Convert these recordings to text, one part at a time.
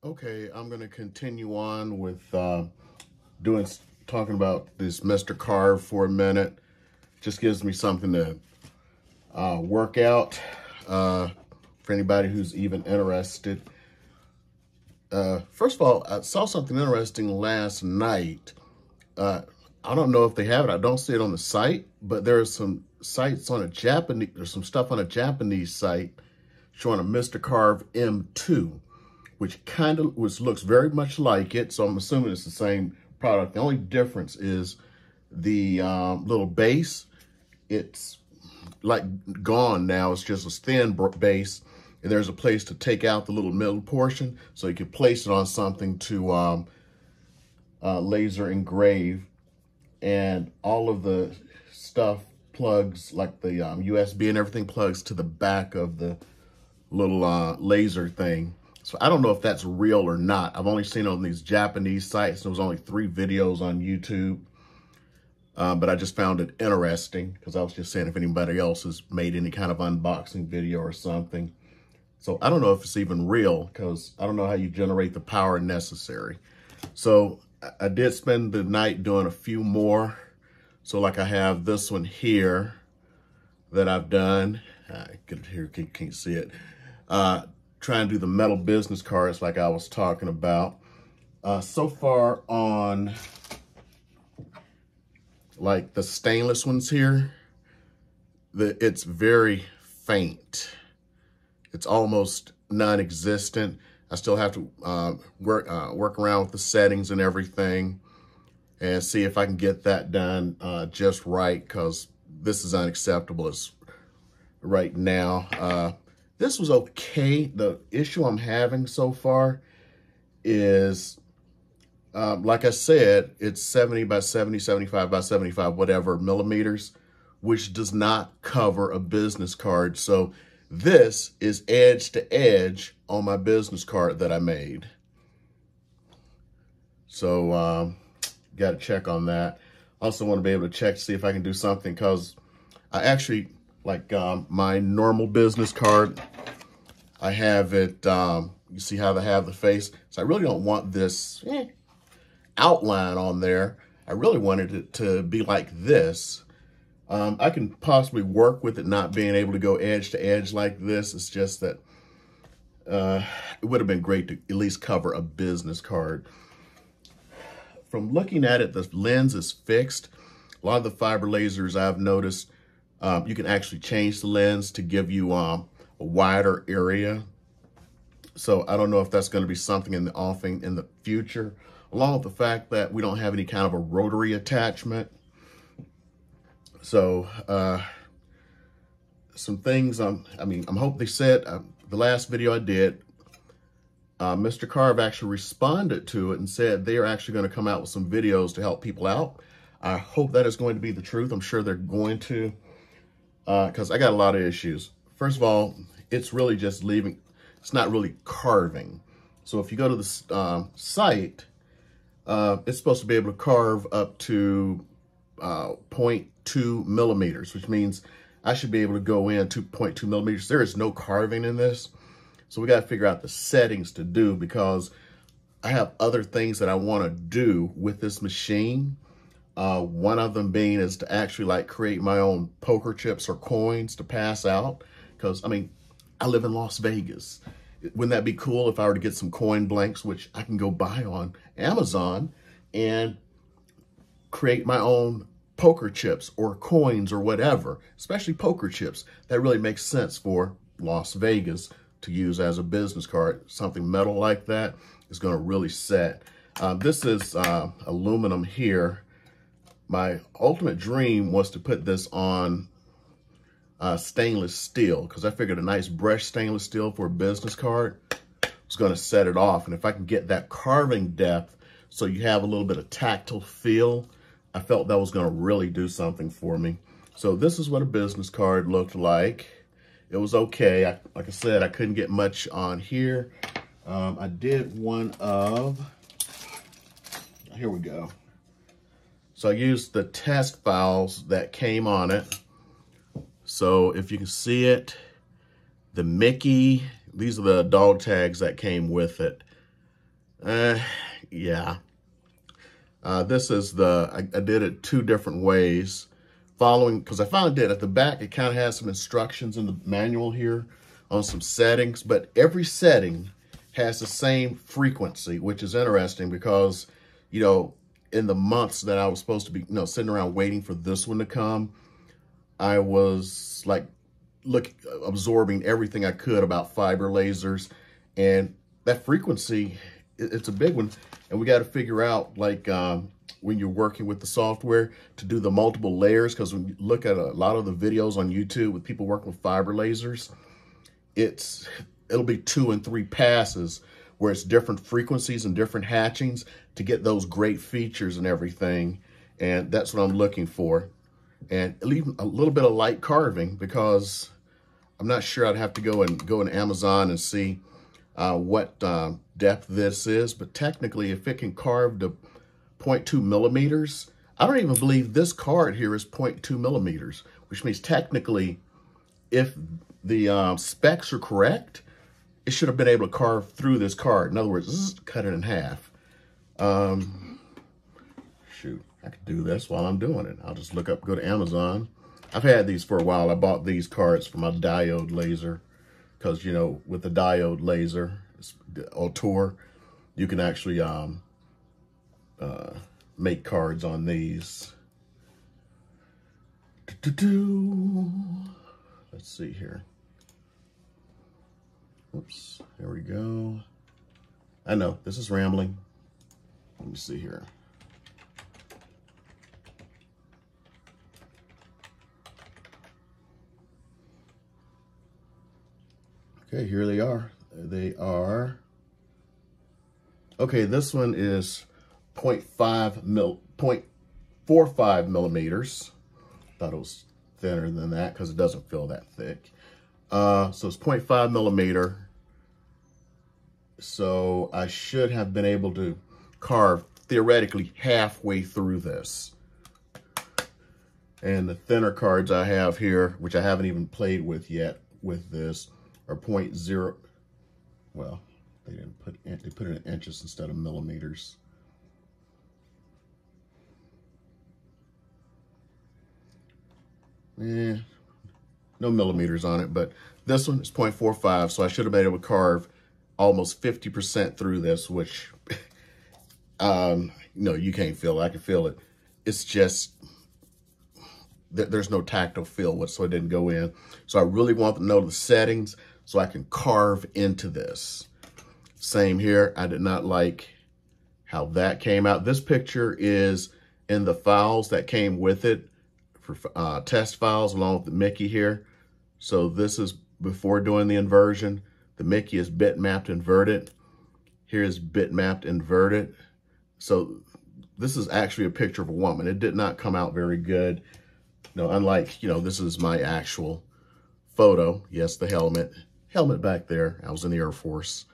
Okay, I'm going to continue on with talking about this Mr. Carve for a minute. Just gives me something to work out for anybody who's even interested. First of all, I saw something interesting last night. I don't know if they have it. I don't see it on the site, but there's some sites on there's some stuff on a Japanese site showing a Mr. Carve M2. Which looks very much like it. So I'm assuming it's the same product. The only difference is the little base. It's like gone now. It's just a thin base. And there's a place to take out the little middle portion. So you can place it on something to laser engrave. And all of the stuff plugs, like the USB and everything, plugs to the back of the little laser thing. So I don't know if that's real or not. I've only seen it on these Japanese sites. There was only 3 videos on YouTube. But I just found it interesting because I was just saying if anybody else has made any kind of unboxing video or something. So I don't know if it's even real because I don't know how you generate the power necessary. So I did spend the night doing a few more. So like I have this one here that I've done. Get it here, can't see it. Trying to do the metal business cards like I was talking about. So far on like the stainless ones here, it's very faint. It's almost non-existent. I still have to work around with the settings and everything and see if I can get that done just right, because this is unacceptable as right now. This was okay. The issue I'm having so far is, like I said, it's 70 by 70, 75 by 75, whatever millimeters, which does not cover a business card. So this is edge to edge on my business card that I made. So got to check on that. Also want to be able to check to see if I can do something, because I actually, like my normal business card, I have it, you see how they have the face? So I really don't want this outline on there. I really wanted it to be like this. I can possibly work with it not being able to go edge to edge like this. It's just that it would have been great to at least cover a business card. From looking at it, the lens is fixed. A lot of the fiber lasers I've noticed, you can actually change the lens to give you a wider area. So I don't know if that's going to be something in the offing in the future, along with the fact that we don't have any kind of a rotary attachment. So some things, I'm hoping they said, the last video I did, Mr. Carve actually responded to it and said they are actually going to come out with some videos to help people out. I hope that is going to be the truth. I'm sure they're going to, because I got a lot of issues. First of all, it's really just leaving, it's not really carving. So if you go to the site, it's supposed to be able to carve up to 0.2 millimeters, which means I should be able to go in 2.2 millimeters. There is no carving in this. So we got to figure out the settings to do, because I have other things that I want to do with this machine. One of them being is to actually like create my own poker chips or coins to pass out. Because, I mean, I live in Las Vegas. Wouldn't that be cool if I were to get some coin blanks, which I can go buy on Amazon, and create my own poker chips or coins or whatever, especially poker chips. That really makes sense for Las Vegas to use as a business card. Something metal like that is going to really set. This is aluminum here. My ultimate dream was to put this on stainless steel, because I figured a nice brushed stainless steel for a business card was going to set it off. And if I can get that carving depth so you have a little bit of tactile feel, I felt that was going to really do something for me. So this is what a business card looked like. It was okay. Like I said, I couldn't get much on here. I did one of, here we go. So I used the test files that came on it. So if you can see it, the Mickey, these are the dog tags that came with it. Yeah. This is I did it 2 different ways. Following, because I found it at the back, it kind of has some instructions in the manual here on some settings, but every setting has the same frequency, which is interesting because, you know, in the months that I was supposed to be, you know, sitting around waiting for this one to come, I was like, absorbing everything I could about fiber lasers, and that frequency, it's a big one, and we got to figure out, like, when you're working with the software to do the multiple layers, because when you look at a lot of the videos on YouTube with people working with fiber lasers, it'll be 2 and 3 passes where it's different frequencies and different hatchings to get those great features and everything, and that's what I'm looking for. And leave a little bit of light carving, because I'm not sure. I'd have to go in Amazon and see what depth this is, but technically if it can carve to 0.2 millimeters, I don't even believe this card here is 0.2 millimeters, which means technically if the specs are correct, it should have been able to carve through this card. In other words, cut it in half. Shoot, I could do this while I'm doing it. I'll just go to Amazon. I've had these for a while. I bought these cards for my diode laser because, you know, with the diode laser, Autour, you can actually make cards on these. Let's see here. Oops, there we go. I know, this is rambling. Let me see here. Okay, here they are. They are, okay, this one is 0.45 millimeters. Thought it was thinner than that because it doesn't feel that thick. So it's 0.5 millimeter. So I should have been able to carve theoretically halfway through this. And the thinner cards I have here, which I haven't even played with yet with this, are 0.0. Well, they put it in inches instead of millimeters. No millimeters on it, but this one is 0.45, so I should have been able to carve almost 50% through this, which, no, you can't feel it. I can feel it. It's just, there's no tactile feel, so it didn't go in. So I really want to know the settings so I can carve into this. Same here. I did not like how that came out. This picture is in the files that came with it for test files along with the Mickey here. So this is before doing the inversion. The Mickey is bitmapped inverted. Here's bitmapped inverted. So this is actually a picture of a woman. It did not come out very good. No, unlike, you know, this is my actual photo. Yes, the helmet back there. I was in the Air Force.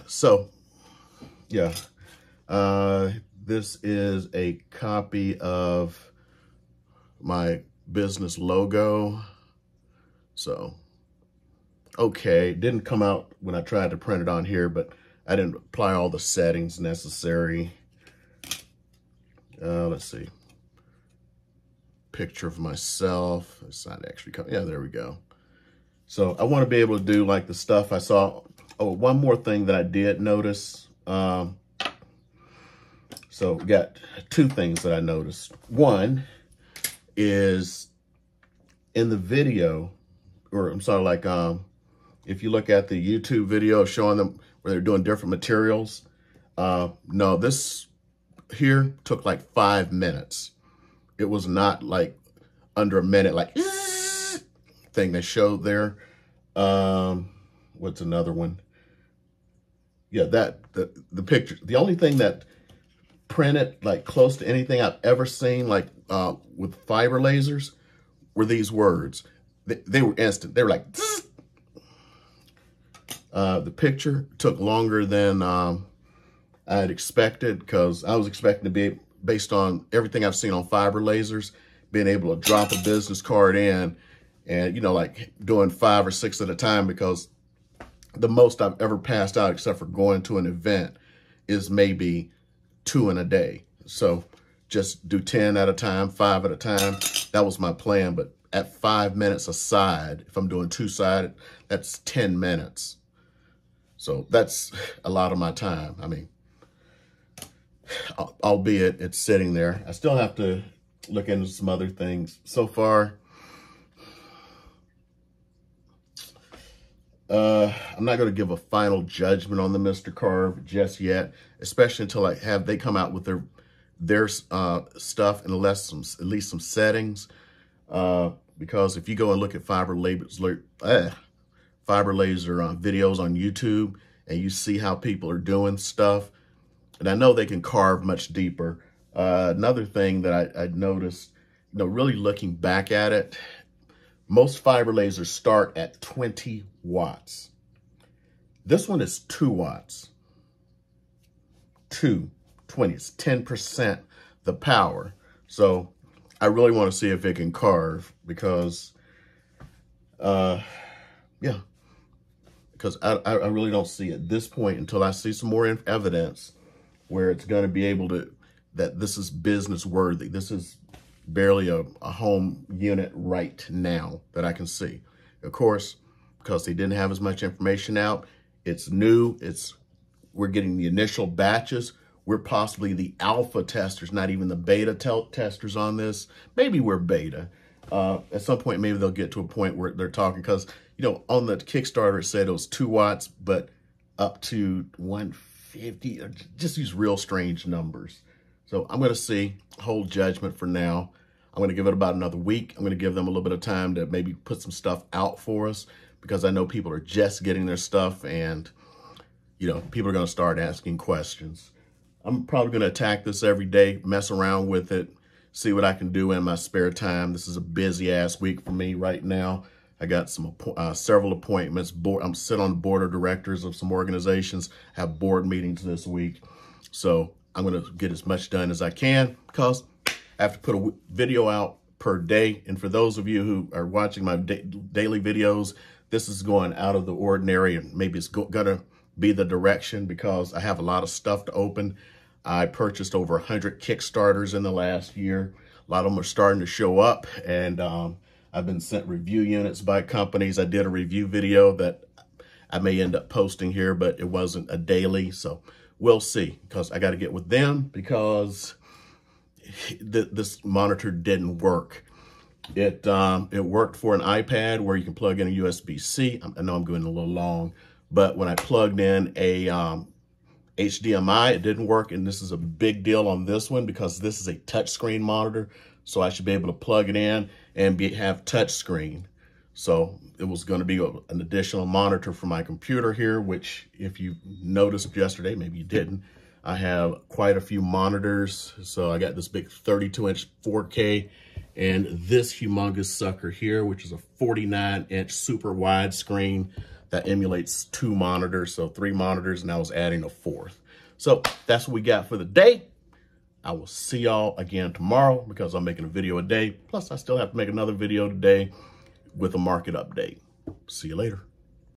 So yeah, this is a copy of my business logo. So, okay, it didn't come out when I tried to print it on here, but I didn't apply all the settings necessary. Let's see. Picture of myself. It's not actually coming. Yeah, there we go. So I want to be able to do like the stuff I saw. Oh, one more thing that I did notice. So we got 2 things that I noticed. One is in the video, or I'm sorry, like if you look at the YouTube video showing them where they're doing different materials, no, this here took like 5 minutes. It was not like under a minute, like thing they showed there. What's another one? Yeah, the picture. The only thing that printed like close to anything I've ever seen, like with fiber lasers, were these words. They were instant. They were like, the picture took longer than I had expected, because I was expecting to be, based on everything I've seen on fiber lasers, being able to drop a business card in and, you know, like doing 5 or 6 at a time, because The most I've ever passed out, except for going to an event, is maybe 2 in a day. So just do 10 at a time, 5 at a time. That was my plan. But at 5 minutes a side, if I'm doing 2-sided, that's 10 minutes. So that's a lot of my time. I mean, albeit it's sitting there. I still have to look into some other things. So far, I'm not going to give a final judgment on the Mr. Carve just yet, especially until they come out with their stuff and at least some settings. Because if you go and look at Fiber Laser videos on YouTube and you see how people are doing stuff, and I know they can carve much deeper. Another thing that I noticed, really looking back at it, most fiber lasers start at 20 watts. This one is 2 watts. 20, it's 10% the power. So I really want to see if it can carve because, yeah, because I really don't see at this point until I see some more evidence where it's going to be able to, that this is business worthy. This is barely a home unit right now that I can see. Of course, because they didn't have as much information out, it's new. We're getting the initial batches. We're possibly the alpha testers, not even the beta testers on this. Maybe we're beta. At some point, maybe they'll get to a point where they're talking, because, on the Kickstarter, it said it was 2 watts, but up to 150, just these real strange numbers. So I'm going to see, hold judgment for now. I'm going to give it about another week. I'm going to give them a little bit of time to maybe put some stuff out for us, because I know people are just getting their stuff, and, people are going to start asking questions. I'm probably going to attack this every day, mess around with it, see what I can do in my spare time. This is a busy ass week for me right now. I got several appointments. I'm sitting on the board of directors of some organizations, have board meetings this week. So I'm going to get as much done as I can, because I have to put a video out per day. And for those of you who are watching my daily videos, this is going out of the ordinary, and maybe it's going to be the direction, because I have a lot of stuff to open. I purchased over 100 Kickstarters in the last year. A lot of them are starting to show up, and I've been sent review units by companies. I did a review video that I may end up posting here, but it wasn't a daily, so we'll see, because I got to get with them, because this monitor didn't work. It worked for an iPad where you can plug in a USB-C. I know I'm going a little long, but when I plugged in a HDMI, it didn't work. And this is a big deal on this one, because this is a touchscreen monitor. So I should be able to plug it in and have touchscreen. So it was going to be an additional monitor for my computer here, which, if you noticed yesterday, maybe you didn't, I have quite a few monitors. So I got this big 32-inch 4K, and this humongous sucker here, which is a 49-inch super wide screen that emulates 2 monitors. So 3 monitors, and I was adding a 4th. So that's what we got for the day. I will see y'all again tomorrow, because I'm making a video a day. Plus, I still have to make another video today with a market update. See you later.